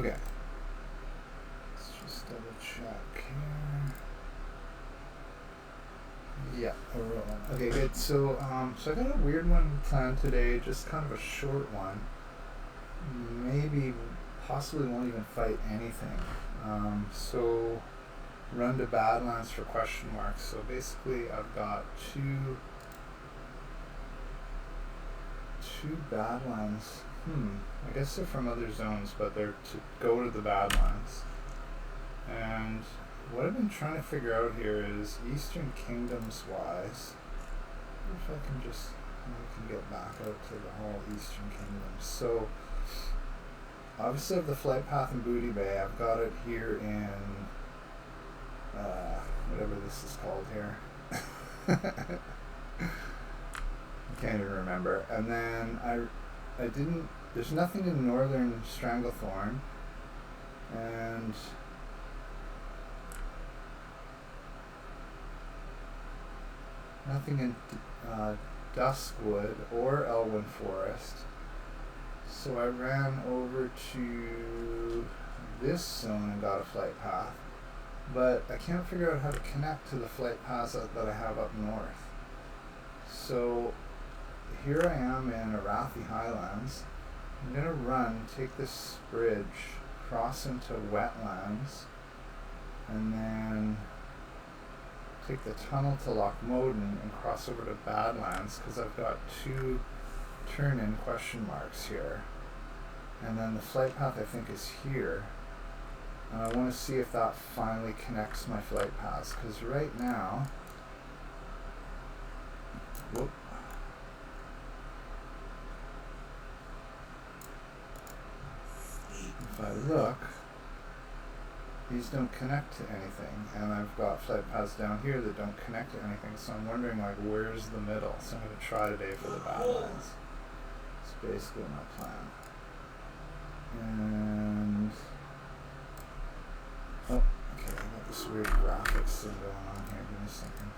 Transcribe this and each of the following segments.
Okay. Let's just double check here. Yeah, we're rolling. Okay, good. So, so I got a weird one planned today, just kind of a short one. Maybe, possibly won't even fight anything. So, run to Badlands for question marks. So basically, I've got two Badlands. I guess they're from other zones, but they're to go to the Badlands. And what I've been trying to figure out here is Eastern Kingdoms wise. I wonder if I can just get back out to the whole Eastern Kingdoms. So obviously I have the flight path in Booty Bay. I've got it here in whatever this is called here. I can't even remember. And then I didn't. There's nothing in Northern Stranglethorn, and nothing in Duskwood or Elwyn Forest. So I ran over to this zone and got a flight path, but I can't figure out how to connect to the flight paths that I have up north. So here I am in Arathi Highlands. I'm going to run, take this bridge, cross into wetlands, and then take the tunnel to Lochmoden and cross over to Badlands, because I've got two turn-in question marks here. And then the flight path I think is here. And I want to see if that finally connects my flight paths, because right now, whoop. If I look, these don't connect to anything, and I've got flight paths down here that don't connect to anything, so I'm wondering, like, where's the middle? So I'm going to try today for the Badlands. That's basically my plan. And oh, okay, I got this weird graphics thing going on here. Give me a second.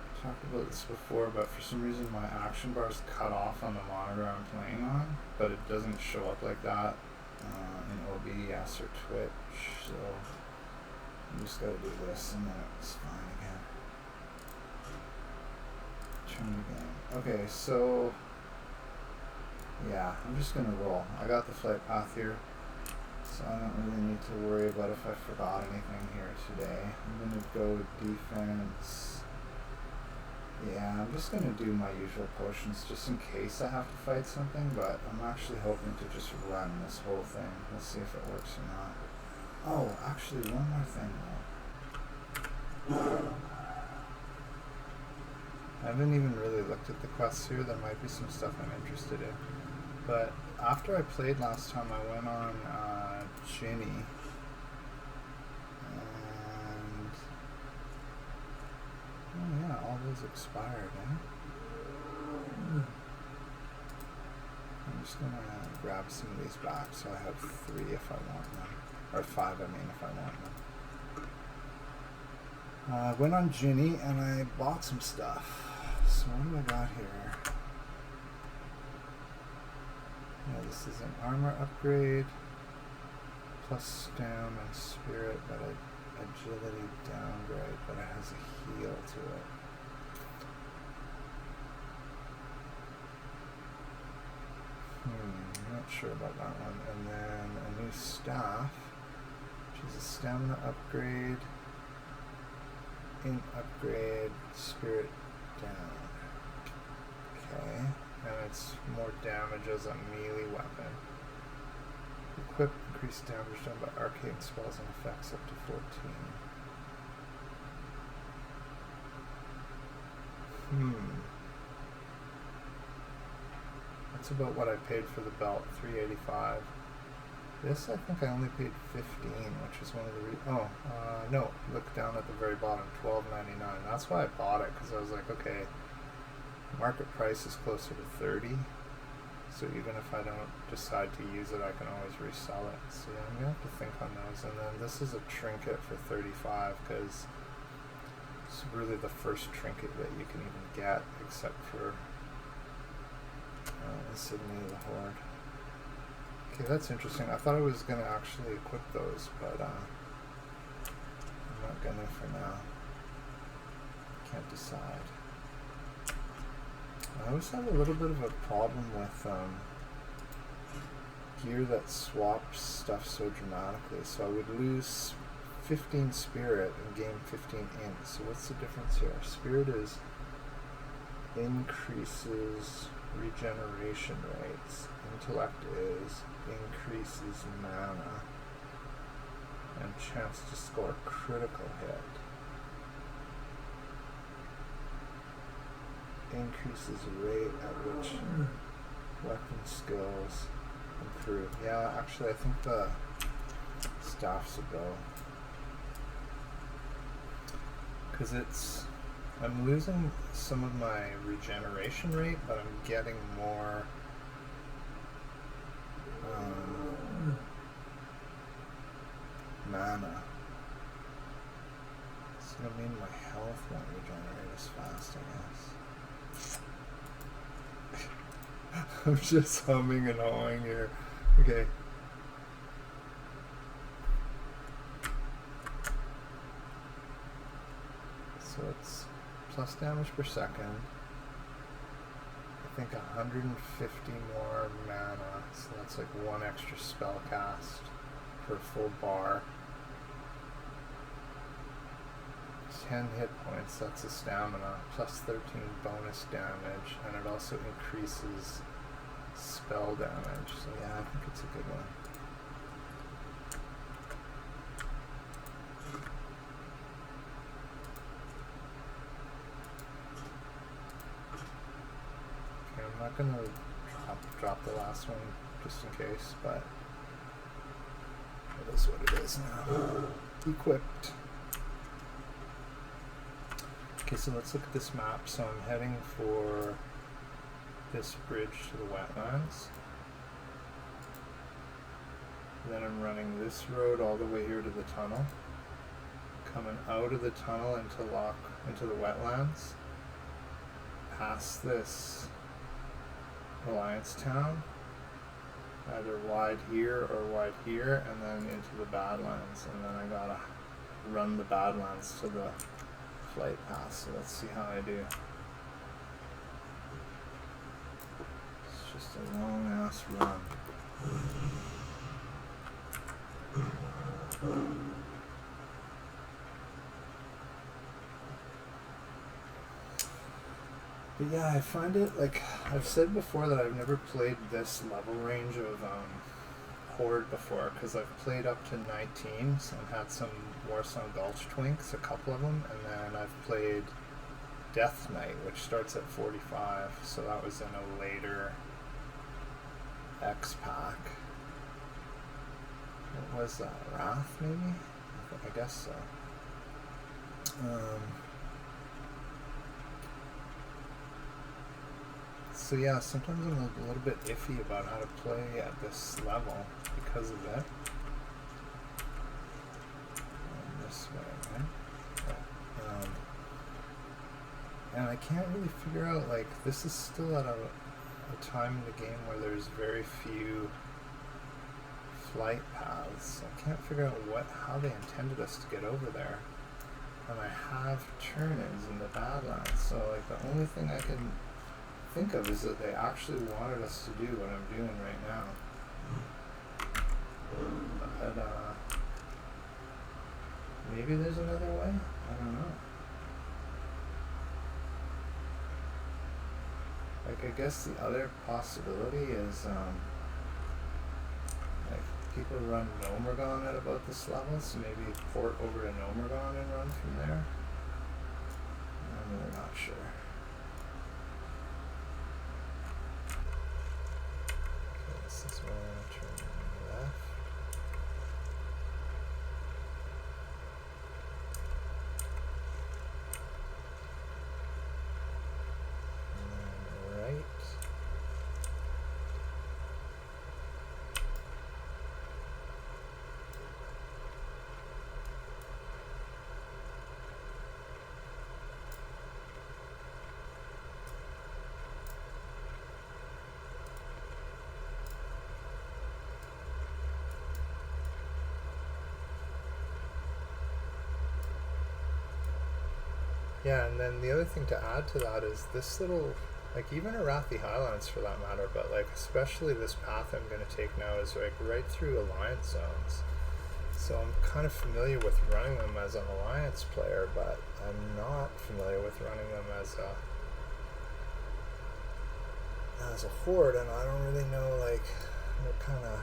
I talked about this before, but for some reason my action bar is cut off on the monitor I'm playing on, but it doesn't show up like that in OBS or Twitch, so I'm just gotta do this and then it's fine again. Turn again. Okay, so yeah, I'm just gonna roll. I got the flight path here, so I don't really need to worry about if I forgot anything here today. I'm gonna go defense. Yeah, I'm just gonna do my usual potions just in case I have to fight something, but I'm actually hoping to just run this whole thing. We'll see if it works or not. Oh, actually, one more thing though. I haven't even really looked at the quests here. There might be some stuff I'm interested in. But after I played last time, I went on Ginny. And oh yeah, all those expired, eh? I'm just gonna grab some of these back so I have 3 if I want them. Or 5, I mean, if I want them. I went on Ginny and I bought some stuff. So what do I got here? Yeah, this is an armor upgrade, plus stam and spirit, but an agility downgrade, but it has a heal to it. I'm not sure about that one. And then a new staff, which is a stamina upgrade, int upgrade, spirit down. Okay, and it's more damage as a melee weapon. Equip increased damage done by arcane spells and effects up to 14. That's about what I paid for the belt, $385. This I think I only paid $15, which is one of the no, look down at the very bottom, $12.99. That's why I bought it, because I was like, okay, market price is closer to $30, so even if I don't decide to use it, I can always resell it. So yeah, I'm gonna have to think on those. And then this is a trinket for $35, because it's really the first trinket that you can even get, except for Insignia of the Horde. Okay, that's interesting. I thought I was going to actually equip those, but I'm not going to for now. Can't decide. I always have a little bit of a problem with gear that swaps stuff so dramatically. So I would lose 15 spirit and gain 15 int. So what's the difference here? Spirit is increases regeneration rates. Intellect is increases mana and chance to score a critical hit. Increases the rate at which weapon skills improve. Yeah, actually I think the staffs will go. Because I'm losing some of my regeneration rate, but I'm getting more mana. It's going to mean my health won't regenerate as fast, I guess. I'm just humming and hawing here. Okay. So it's plus damage per second. I think 150 more mana, so that's like one extra spell cast per full bar. 10 hit points, that's a stamina, plus 13 bonus damage, and it also increases spell damage. So yeah, I think it's a good one. I'm not going to drop the last one just in case, but it is what it is now. Equipped. Okay, so let's look at this map. So I'm heading for this bridge to the wetlands. Then I'm running this road all the way here to the tunnel. Coming out of the tunnel into the wetlands. Past this Alliance town, either wide here or wide here, and then into the Badlands, and then I gotta run the Badlands to the flight path. So let's see how I do. It's just a long ass run. But yeah, I find it, like, I've said before that I've never played this level range of Horde before, because I've played up to 19s and had some Warsong Gulch twinks, a couple of them, and then I've played Death Knight, which starts at 45, so that was in a later X pack. What was that, Wrath maybe? I guess so. So yeah, sometimes I'm a little bit iffy about how to play at this level because of it. This way, right? Yeah. And I can't really figure out, like, this is still at a time in the game where there's very few flight paths. I can't figure out how they intended us to get over there. And I have turn-ins in the Badlands, so like the only thing I can think of is that they actually wanted us to do what I'm doing right now. But maybe there's another way? I don't know. Like, I guess the other possibility is like people run Nomergon at about this level, so maybe port over to Nomergon and run from there. I'm really not sure. This is where I turn left. And then right. Yeah, and then the other thing to add to that is this little, like even Arathi Highlands for that matter, but like especially this path I'm going to take now is like right through alliance zones. So I'm kind of familiar with running them as an alliance player, but I'm not familiar with running them as a horde, and I don't really know like what kind of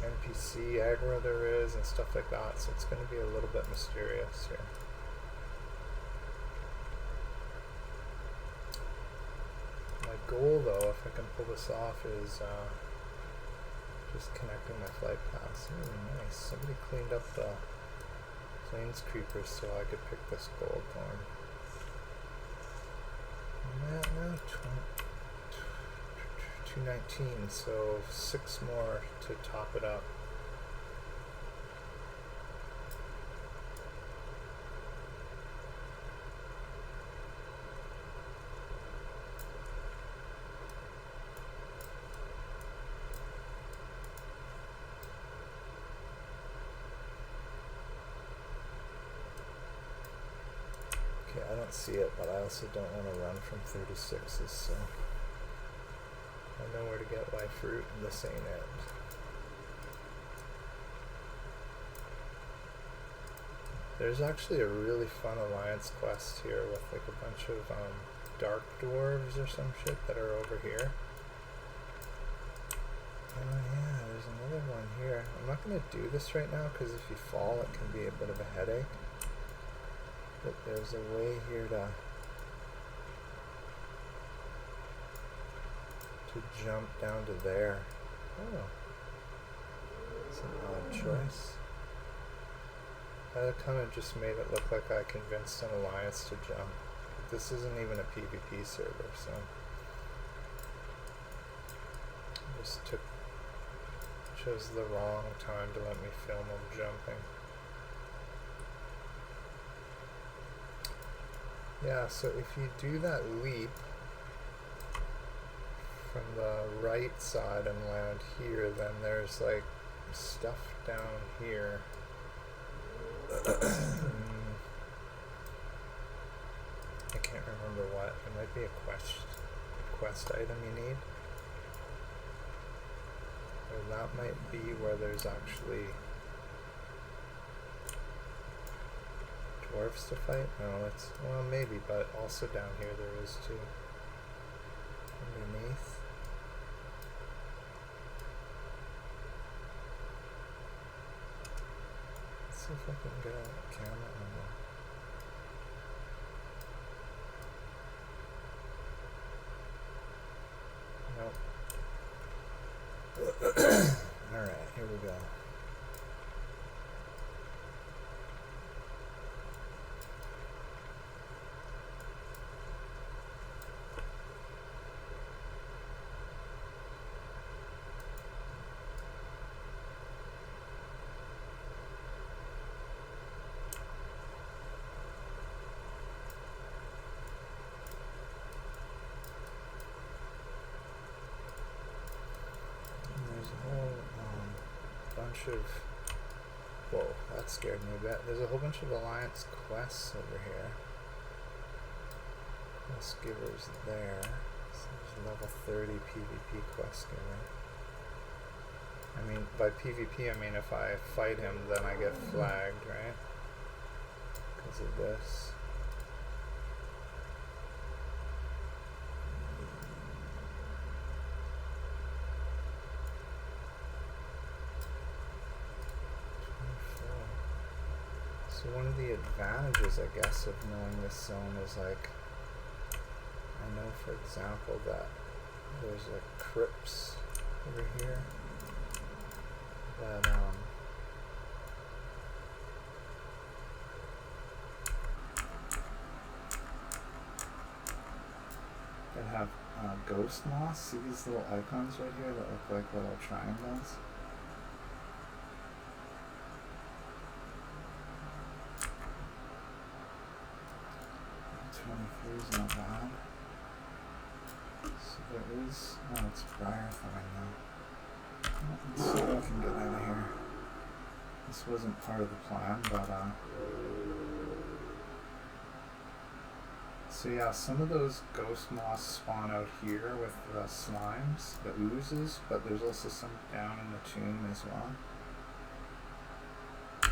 NPC aggro there is and stuff like that, so it's going to be a little bit mysterious here. My goal though, if I can pull this off, is just connecting my flight paths. Ooh, nice. Somebody cleaned up the plains creepers so I could pick this gold thorn. No, 219, so 6 more to top it up. Okay, I don't see it, but I also don't want to run from 36s, so I know where to get my fruit, and this ain't it. There's actually a really fun alliance quest here with like a bunch of dark dwarves or some shit that are over here. Oh yeah, there's another one here. I'm not going to do this right now because if you fall it can be a bit of a headache. But there's a way here to jump down to there. Oh, it's an odd choice. I kind of just made it look like I convinced an alliance to jump. This isn't even a PvP server, so I just chose the wrong time to let me film them jumping. Yeah, so if you do that leap from the right side and land here, then there's like stuff down here. I can't remember what. It might be a quest item you need. Or that might be where there's actually dwarves to fight? No, it's, well, maybe, but also down here there is too. Underneath. Let's see if I can get a camera on that. Nope. Alright, here we go. Of, whoa, that scared me a bit. There's a whole bunch of alliance quests over here. Quest givers there. So there's level 30 PvP quest giver. I mean, by PvP I mean if I fight him then I get flagged, right? Because of this. So one of the advantages, I guess, of knowing this zone is like, I know for example that there's like crypts over here that have ghost moss. See these little icons right here that look like little triangles? Is not bad. So there is, oh, it's Briarthorn now. Let's see if we can get out of here. This wasn't part of the plan, but So yeah, some of those ghost moths spawn out here with the slimes, the oozes, but there's also some down in the tomb as well. Oh,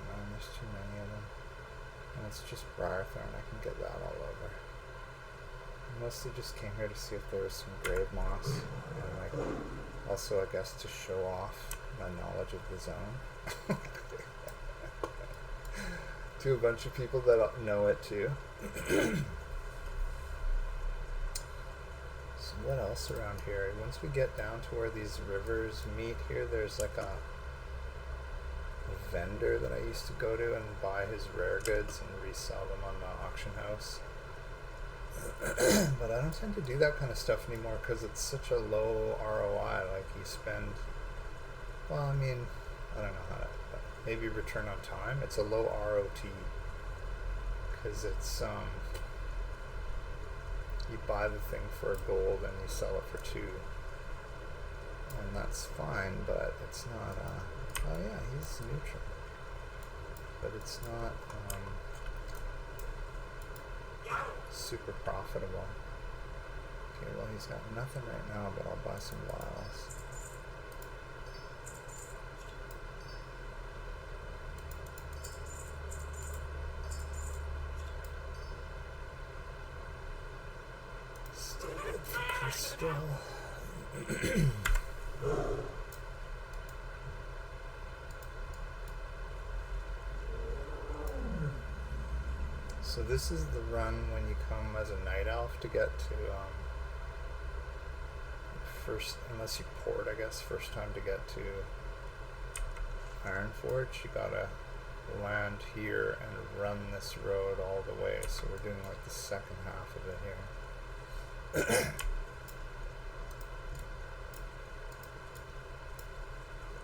man, there's too many of them. And it's just Briarthorn, I can get that all over. I mostly just came here to see if there was some grave moss, and like, also I guess to show off my knowledge of the zone. To a bunch of people that know it too. So what else around here? Once we get down to where these rivers meet here, there's like a vendor that I used to go to and buy his rare goods and resell them on the auction house. But I don't tend to do that kind of stuff anymore because it's such a low ROI. Like you spend, well, I mean, I don't know how to, maybe return on time. It's a low ROT because it's you buy the thing for a gold and you sell it for 2, and that's fine. But it's not. Oh yeah, he's neutral, but it's not super profitable. Okay, well he's got nothing right now, but I'll buy some vials. Still good for crystal. So this is the run when you come as a night elf to get to first, unless you port, I guess, first time to get to Ironforge, you gotta land here and run this road all the way. So we're doing like the second half of it here.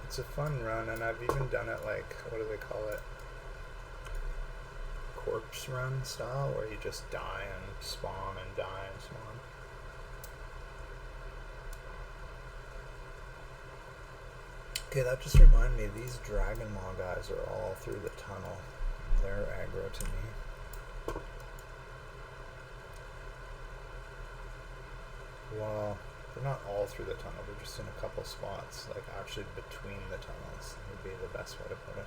It's a fun run, and I've even done it like, what do they call it? Corpse run style, where you just die and spawn and die and spawn. Okay, that just reminded me, these Dragon Maw guys are all through the tunnel. They're aggro to me. Well, they're not all through the tunnel, they're just in a couple spots, like actually between the tunnels would be the best way to put it.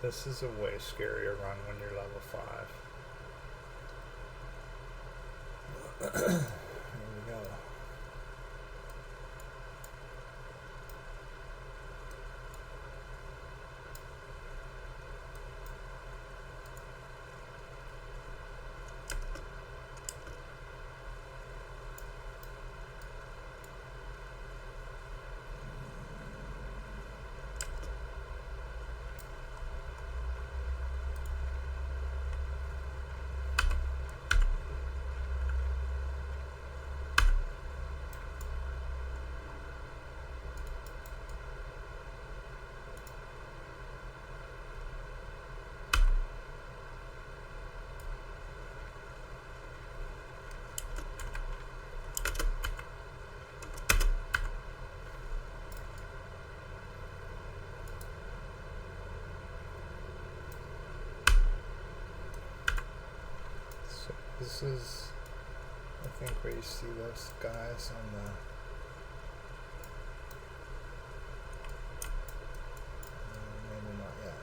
This is a way scarier run when you're level 5. Here we go. This is, I think, where you see those guys on the maybe not yet.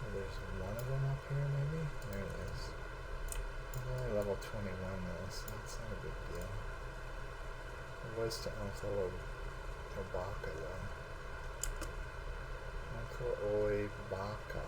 Oh, there's one of them up here, maybe? There it is. He's only level was to Uncle Obaka though. Uncle Oibaka.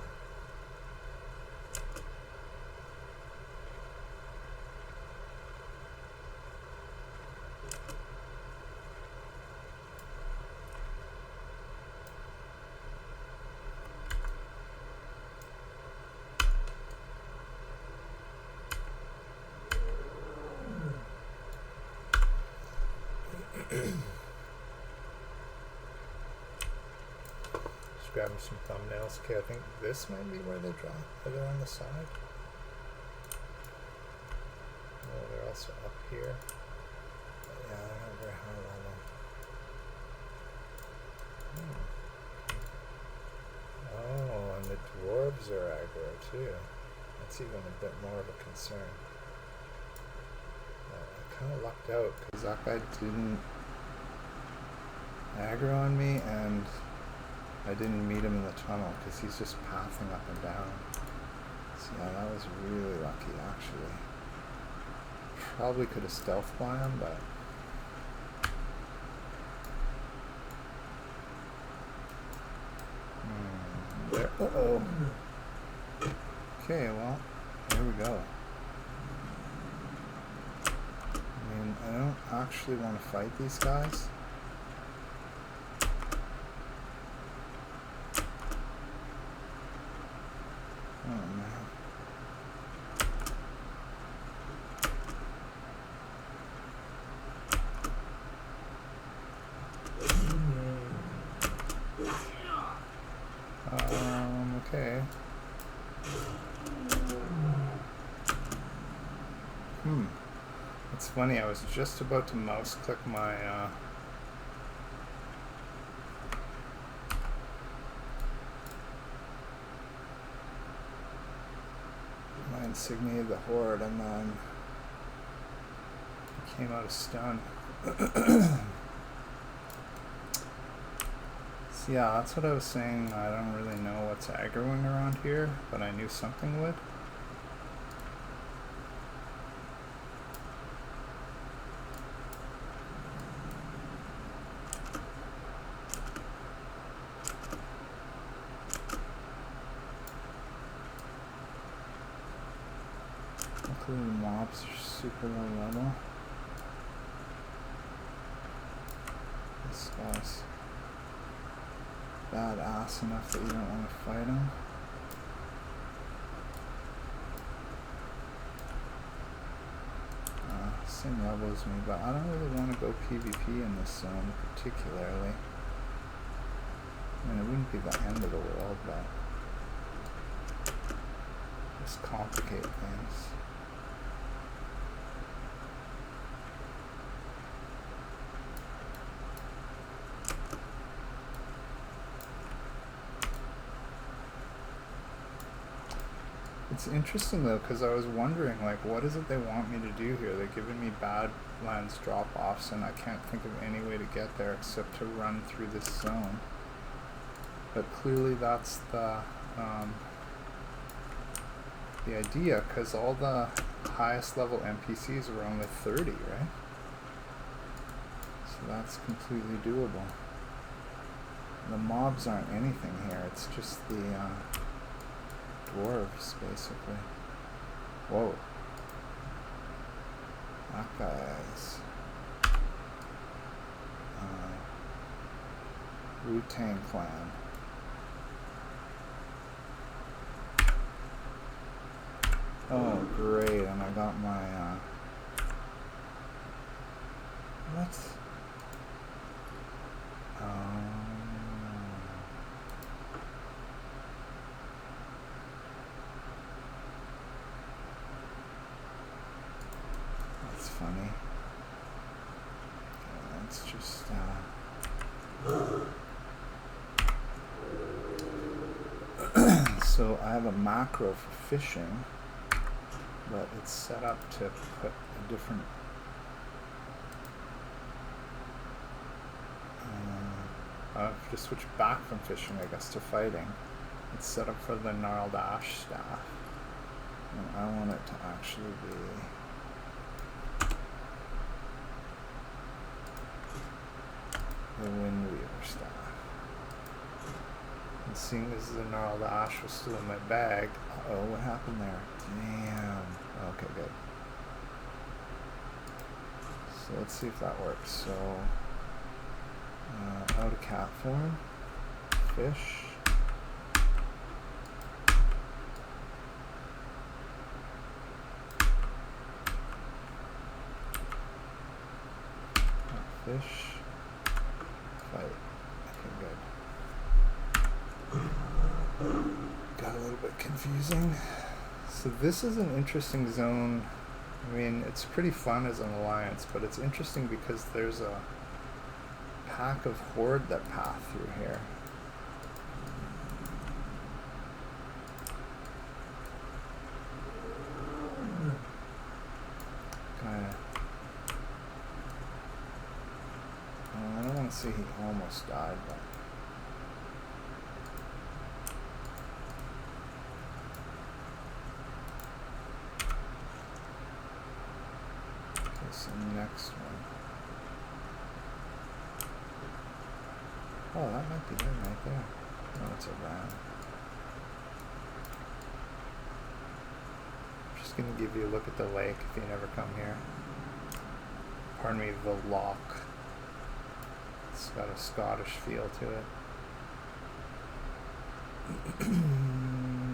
Just grabbing some thumbnails. Okay, I think this might be where they draw. Are they on the side? Oh, they're also up here. But yeah, they're not very high level. Oh, and the dwarves are aggro too. That's even a bit more of a concern. I kind of lucked out because that guy didn't aggro on me, and I didn't meet him in the tunnel because he's just pathing up and down. So yeah, that was really lucky actually. Probably could have stealthed by him, but there. Uh-oh. Okay, well, here we go. I mean, I don't actually want to fight these guys. Oh man. Okay. It's funny, I was just about to mouse click my insignia of the Horde, and then it came out of stun. So yeah, that's what I was saying. I don't really know what's aggroing around here, but I knew something would. Luckily the mobs are super low level. This guy's badass enough that you don't want to fight him. Same level as me, but I don't really want to go PvP in this zone particularly. I mean, it wouldn't be the end of the world, but just complicate things. It's interesting though, because I was wondering, like, what is it they want me to do here? They're giving me Badlands drop-offs, and I can't think of any way to get there except to run through this zone. But clearly that's the idea, because all the highest level NPCs are only 30, right? So that's completely doable. The mobs aren't anything here, it's just the dwarves, basically. Whoa. That guy's Wu-Tang Clan. Oh, great, and I got my, what? That's funny. Okay, let's just, so I have a macro for fishing, but it's set up to put a different I have to switch back from fishing, I guess, to fighting. It's set up for the gnarled ash staff, and I want it to actually be the Windweaver staff. And seeing as the gnarled ash was still in my bag, uh-oh, what happened there? Damn. Okay, good. So let's see if that works. So, out of cat form, fish. Fish. Fight. Okay, good. Got a little bit confusing. So this is an interesting zone. I mean, it's pretty fun as an alliance, but it's interesting because there's a pack of horde that path through here. Kinda. I don't want to say he almost died, but okay, so next one. Oh, that might be him right there. No, it's a rat. I'm just going to give you a look at the lake if you never come here. Pardon me, the loch. It's got a Scottish feel to it.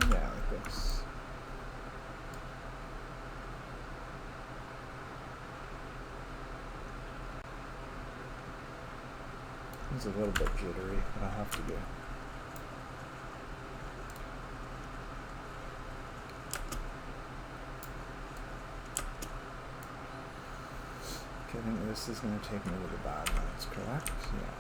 Yeah, like this. It's a little bit jittery, but I'll have to do. Okay, I think this is going to take me to the Badlands, correct? Yeah.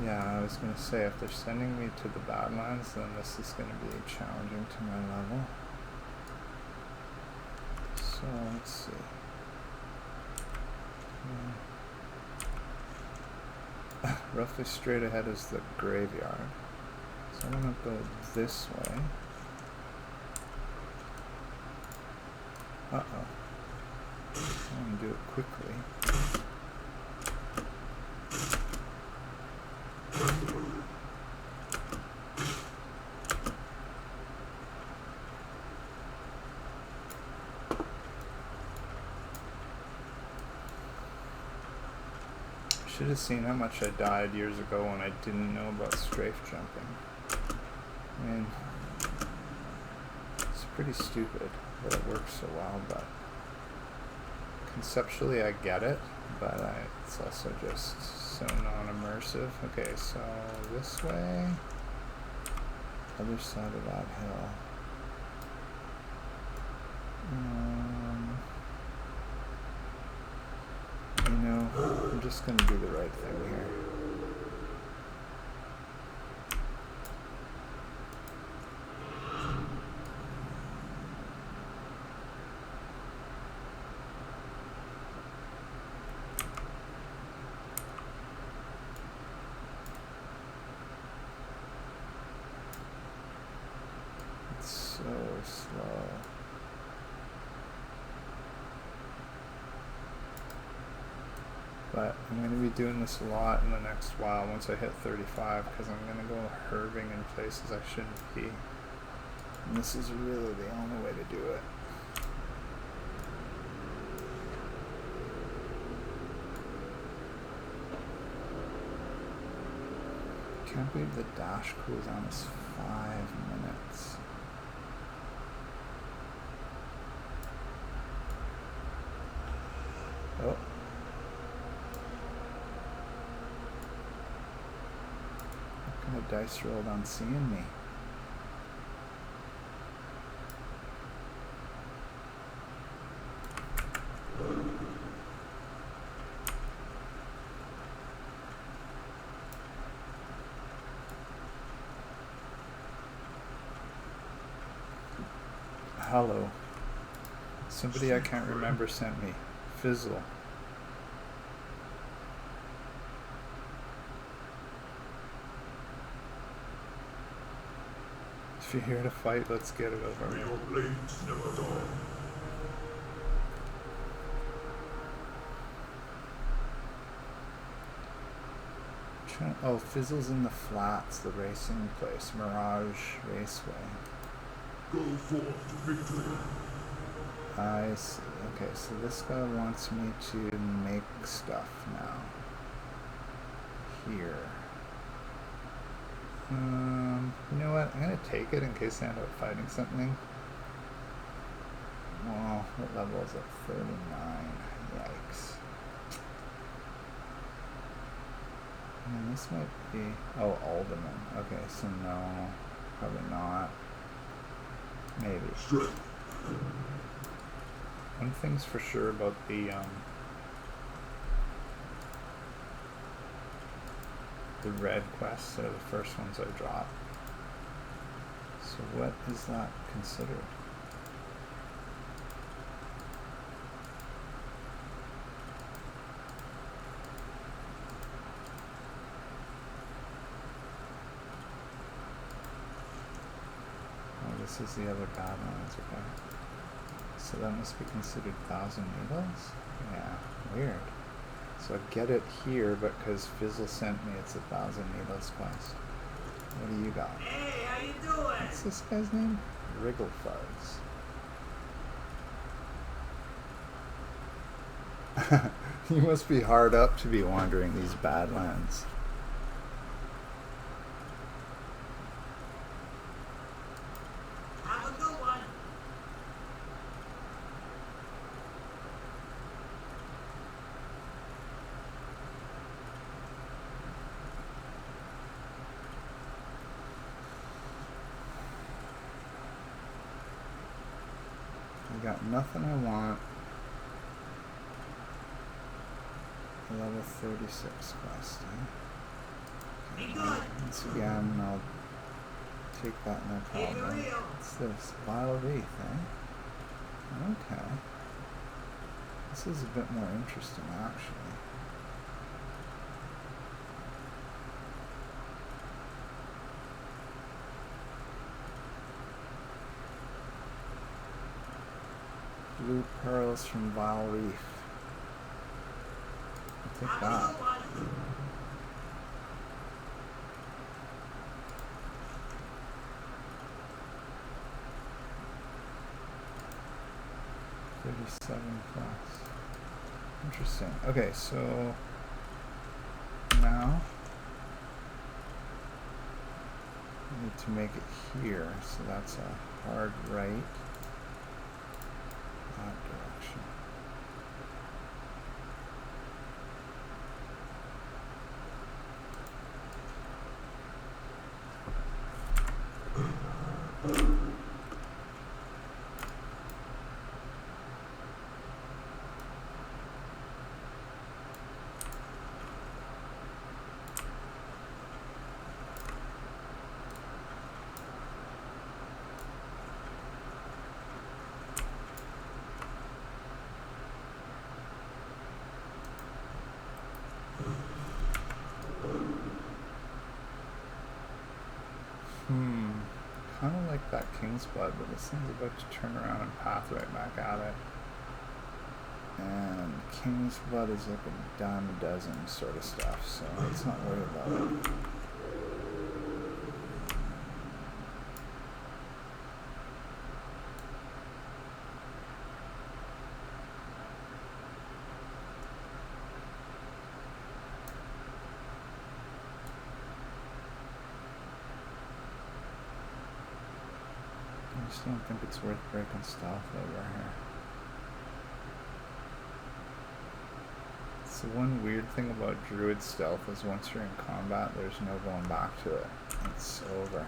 Yeah, I was going to say, if they're sending me to the Badlands, then this is going to be challenging to my level. So, let's see. Roughly straight ahead is the graveyard. So I'm going to go this way. Uh-oh. I'm going to do it quickly. Should have seen how much I died years ago when I didn't know about strafe jumping. I mean, it's pretty stupid that it works so well, but conceptually I get it, but it's also just so non-immersive. Okay, so this way, other side of that hill. You know, I'm just going to do the right thing here. It's so slow. But I'm going to be doing this a lot in the next while once I hit 35, because I'm going to go herbing in places I shouldn't be. And this is really the only way to do it. Can't believe the dash cooldown is 5 minutes. Oh. What kind of dice rolled on seeing me? Hello. Somebody I can't remember sent me. Fizzle. If you're here to fight, let's get it over with. Your blades never die. Oh, Fizzle's in the flats, the racing place, Mirage Raceway. Go forth to victory. I see. Okay, so this guy wants me to make stuff now. Here. You know what? I'm gonna take it in case I end up fighting something. Well, what level is it? 39. Yikes. And this might be... Oh, Alderman. Okay, so no. Probably not. Maybe. Strength. One thing's for sure about the red quests, they're the first ones I dropped. So what is that considered? Oh, this is the other Badlands, okay. So that must be considered 1,000 needles? Yeah, weird. So I get it here, but because Fizzle sent me, it's 1,000 needles quest. What do you got? Hey, how you doing? What's this guy's name? Wrigglefuzz. You must be hard up to be wandering these Badlands. Have a good one. I got nothing I want. Level 36 quest, eh? Be good. Once again, I'll take that no Keep it problem. real. What's this? Wild Wreath, eh? Okay. This is a bit more interesting, actually. Blue pearls from Vile Reef. I'll take Have a that. good one. Plus. Interesting. Okay, so now I need to make it here, so that's a hard right. That direction. Kind of like that King's Blood, but this thing's about to turn around and path right back at it. And King's Blood is like a dime a dozen sort of stuff, so let's not worry about it. I just don't think it's worth breaking stealth over here. So one weird thing about Druid stealth is once you're in combat, there's no going back to it. It's over.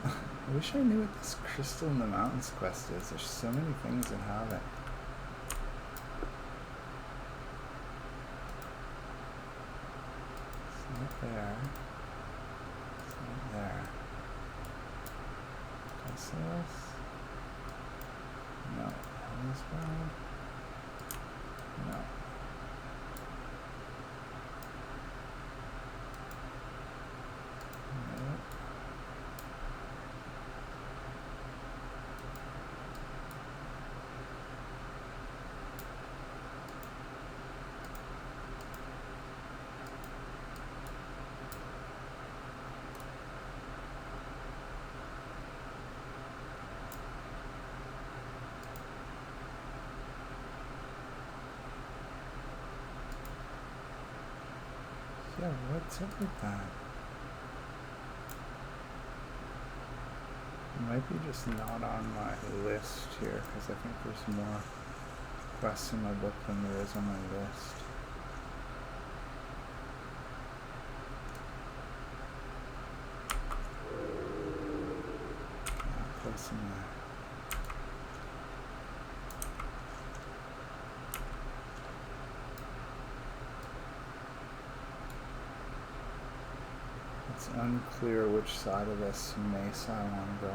I wish I knew what this Crystal in the Mountains quest is. There's so many things that have it. there. It's not there. This? No. This one? No. No. Yeah, what's up with that? It might be just not on my list here, because I think there's more quests in my book than there is on my list. Yeah, close in there. It's unclear which side of this mesa I want to go.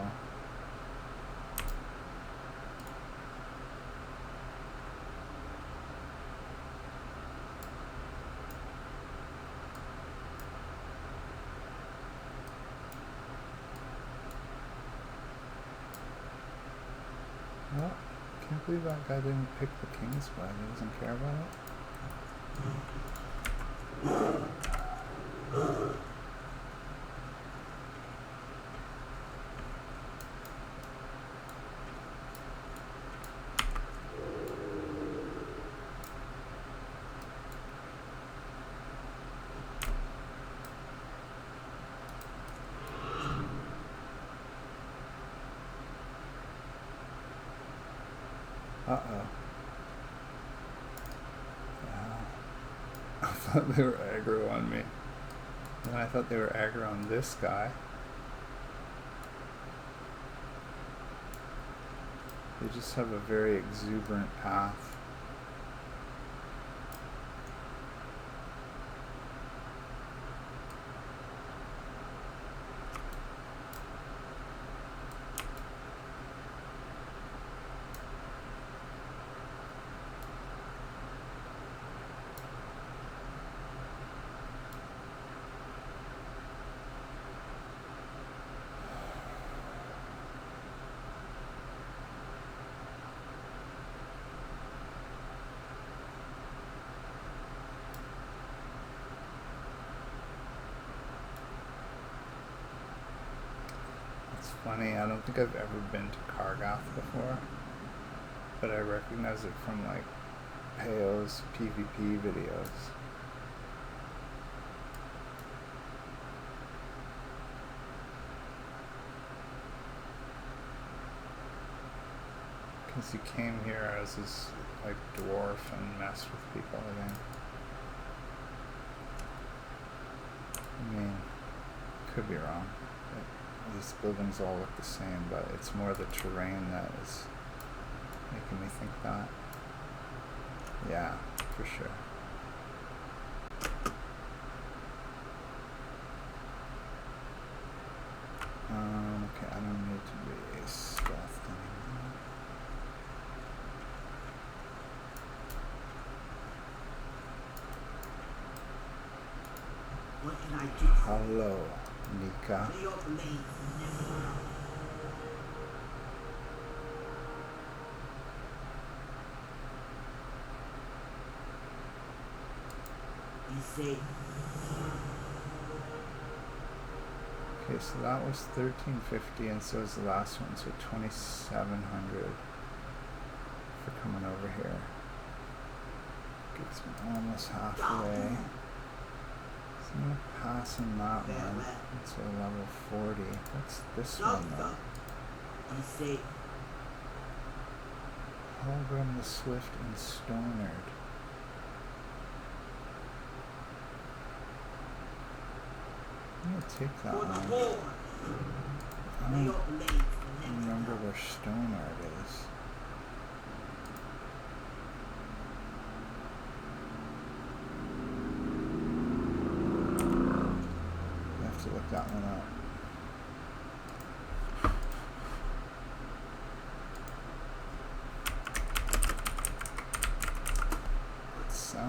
Well, can't believe that guy didn't pick the king's flag. He doesn't care about it. Uh-oh. I thought they were aggro on me. And I thought they were aggro on this guy. They just have a very exuberant path. Funny, I don't think I've ever been to Kargath before, but I recognize it from like Peyo's PvP videos. Because he came here as this like dwarf and messed with people again. I mean, could be wrong. These buildings all look the same, but it's more the terrain that is making me think that. Yeah, for sure. Okay, I don't need to be stealthed anymore. What can I do? Hello, Nika. May your blade never run. You say Okay, so that was 1350, and so is the last one, so 2700 for coming over here. Gets me almost halfway. So I'm gonna pass in that one until level 40. What's this one though? you say Hologram the Swift and Stonard. I'm gonna take that for the one. Lord. I May don't your blade never remember run. where Stonard is.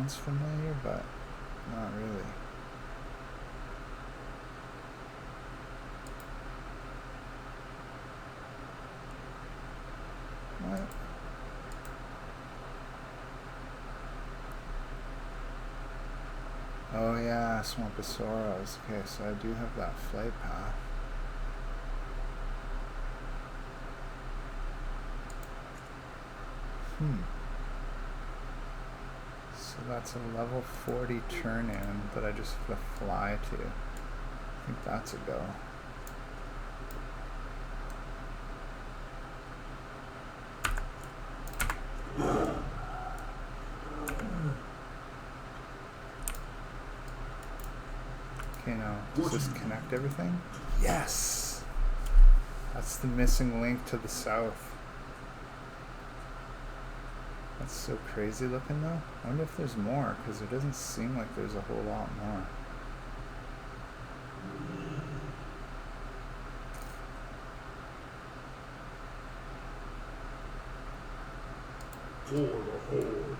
sounds familiar, but not really. What? Oh yeah, Swamposaurus. Okay, so I do have that flight path. So that's a level 40 turn in that I just have to fly to. I think that's a go. Okay, now, does this connect everything? Yes! That's the missing link to the south. That's so crazy looking though. I wonder if there's more, because it doesn't seem like there's a whole lot more. For the Horde.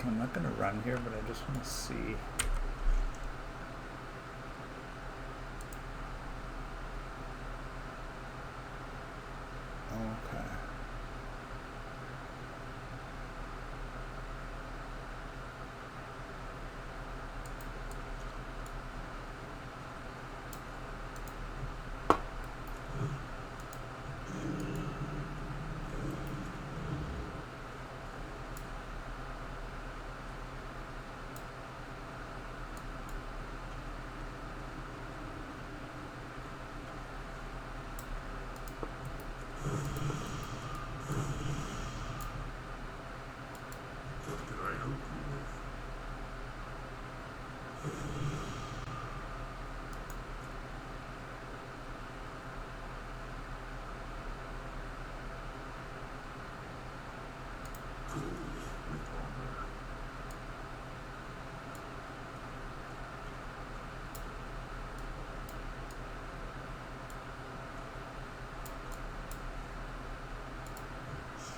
I'm not gonna run here, but I just want to see. Okay.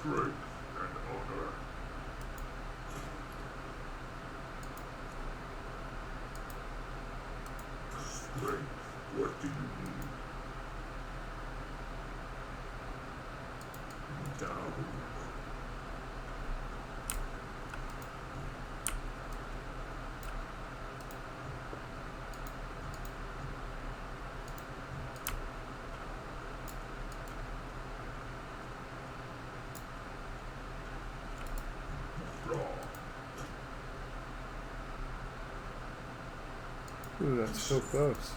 Strength and honor. Strength, what do you need? Down. Ooh, that's so close.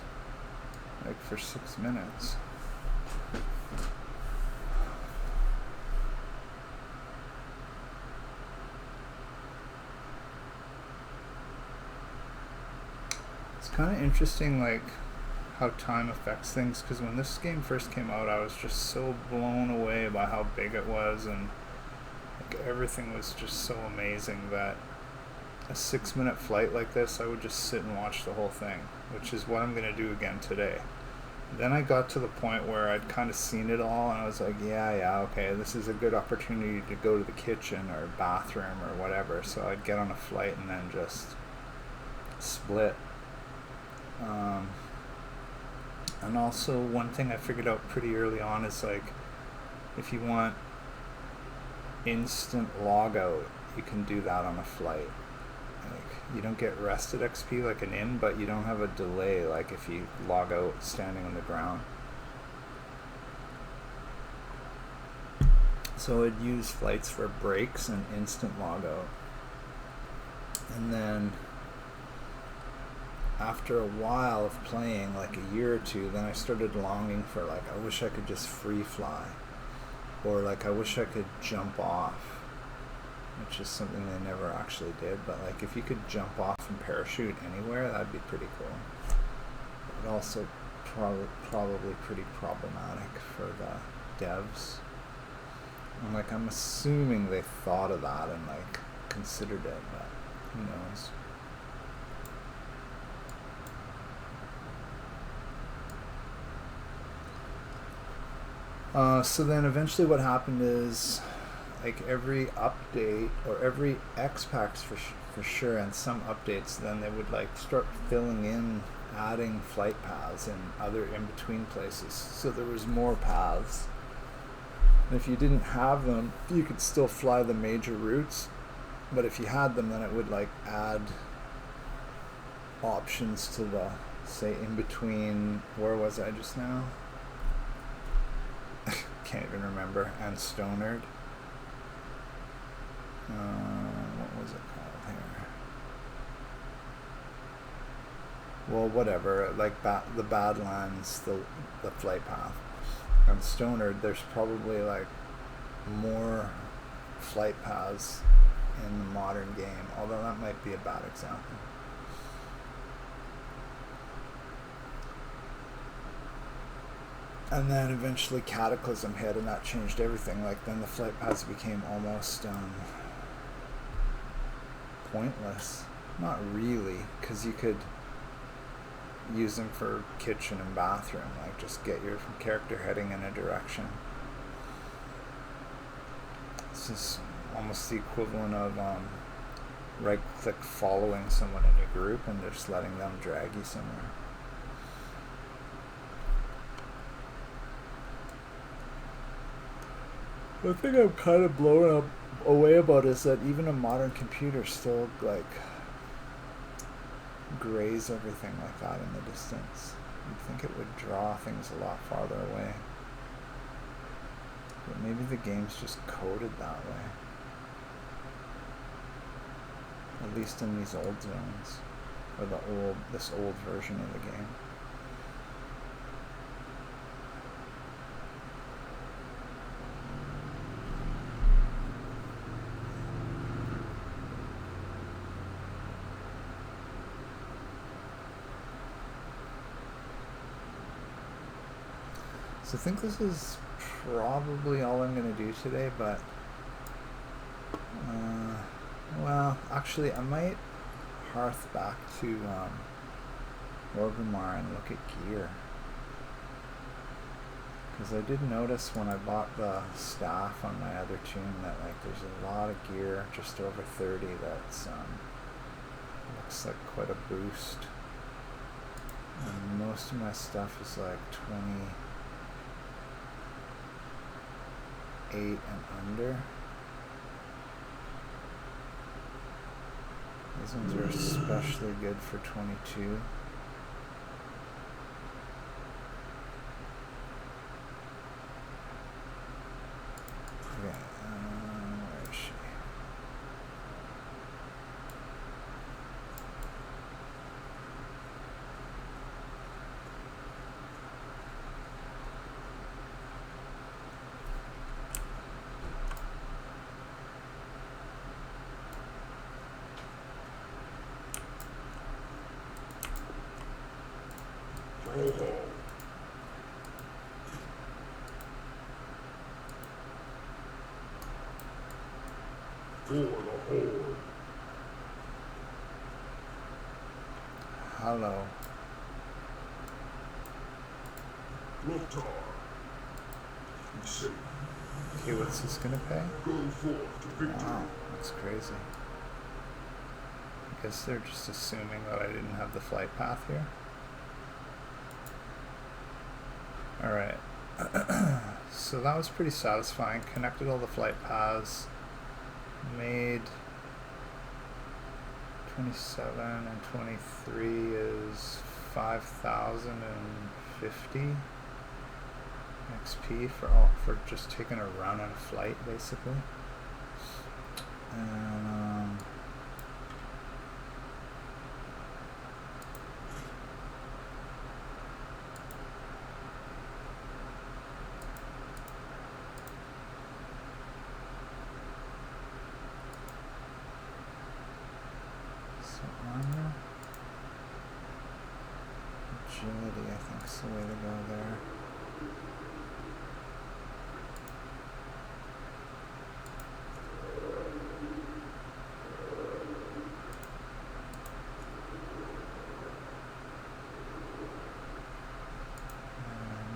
Like for 6 minutes. It's kind of interesting, like, how time affects things, because when this game first came out, I was just so blown away by how big it was, and like everything was just so amazing that a 6-minute flight like this, I would just sit and watch the whole thing, which is what I'm going to do again today. Then I got to the point where I'd kind of seen it all, and I was like, yeah, okay, this is a good opportunity to go to the kitchen or bathroom or whatever, so I'd get on a flight and then just split. And also, one thing I figured out pretty early on is, like, if you want instant logout, you can do that on a flight. Like, you don't get rested XP like an inn, but you don't have a delay like if you log out standing on the ground. So I'd use flights for breaks and instant logout. And then after a while of playing, like a year or two, then I started longing for, like, I wish I could just free fly. or like I wish I could jump off, which is something they never actually did, but like if you could jump off and parachute anywhere, that'd be pretty cool. But also probably pretty problematic for the devs. And like I'm assuming they thought of that and like considered it, but who knows. So then eventually what happened is, like every update or every X packs for sure, and some updates, then they would like start filling in, adding flight paths and other in between places, so there was more paths. And if you didn't have them, you could still fly the major routes, but if you had them, then it would like add options to the, say, in between, where was I just now? Can't even remember. And Stonard. What was it called here? Well, whatever. Like the Badlands, the flight path. And Stonard, there's probably like more flight paths in the modern game, although that might be a bad example. And then eventually Cataclysm hit, and that changed everything. Like then the flight paths became almost pointless. Not really, because you could use them for kitchen and bathroom. Like just get your character heading in a direction. This is almost the equivalent of right-click following someone in your group and just letting them drag you somewhere. The thing I'm kind of blown away about is that even a modern computer still like grays everything like that in the distance. You'd think it would draw things a lot farther away. But maybe the game's just coded that way. At least in these old zones. Or this old version of the game. So I think this is probably all I'm going to do today, but well, actually I might hearth back to Orgrimmar and look at gear, because I did notice when I bought the staff on my other tune that like there's a lot of gear, just over 30, that's looks like quite a boost, and most of my stuff is like 28 and under. These ones are especially good for 22. Okay, where is she? For the Horde. Hello. Lothar. Be safe. Okay, what's this gonna pay? Go forth to victory. Wow, that's crazy. I guess they're just assuming that I didn't have the flight path here. Alright. So that was pretty satisfying. Connected all the flight paths. Made 27 and 23 is 5,050 XP for just taking a run on a flight, basically. And agility, I think, is the way to go there.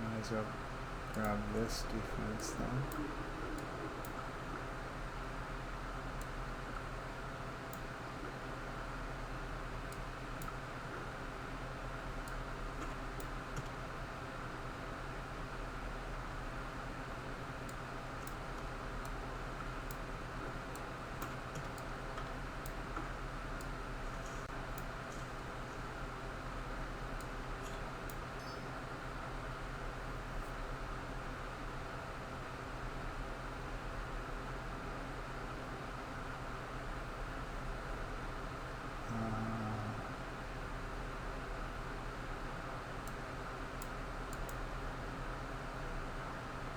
Might as well grab this defense then.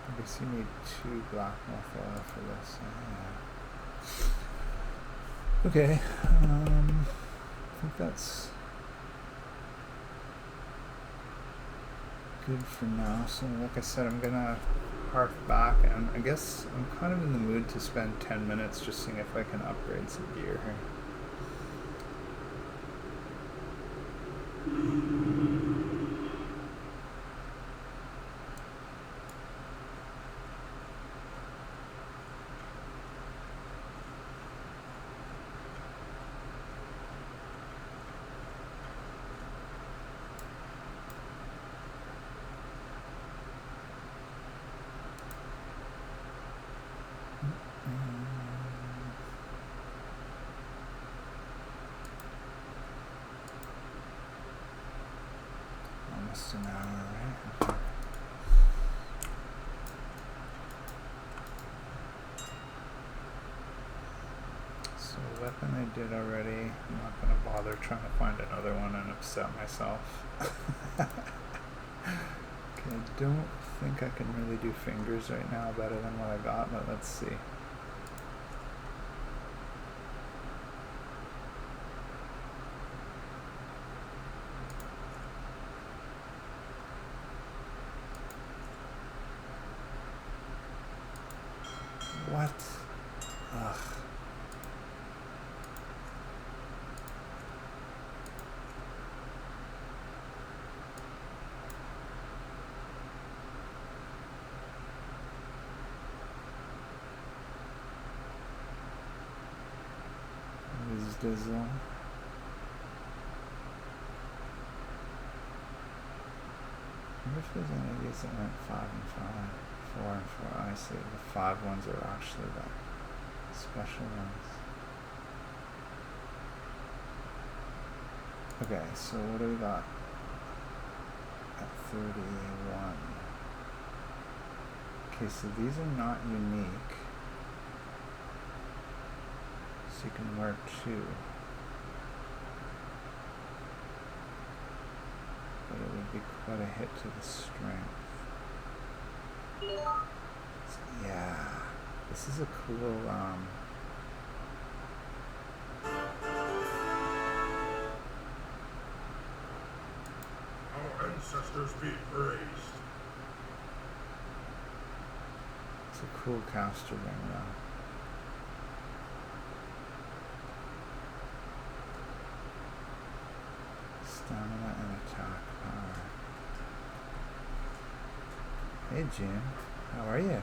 I guess you need 2 black moth oil for this. Yeah. Okay, I think that's good for now. So like I said, I'm gonna hark back, and I guess I'm kind of in the mood to spend 10 minutes just seeing if I can upgrade some gear here. Almost an hour, right? So weapon I did already. I'm not going to bother trying to find another one and upset myself. Okay, I don't think I can really do fingers right now better than what I got, but let's see. What? Ugh. Dizzle. I wonder if there's any of these that went 5 and 5, 4 and 4. I see. The 5 ones are actually the special ones. Okay, so what do we got at 31? Okay, so these are not unique. So you can wear 2. But it would be quite a hit to the strength. So, yeah, this is a cool, Our ancestors be praised. it's a cool caster ring though. Stamina and attack power. Hey Jim, how are you?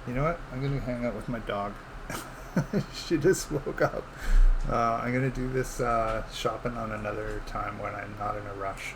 You know what? I'm gonna hang out with my dog. She just woke up. I'm gonna do this shopping on another time when I'm not in a rush.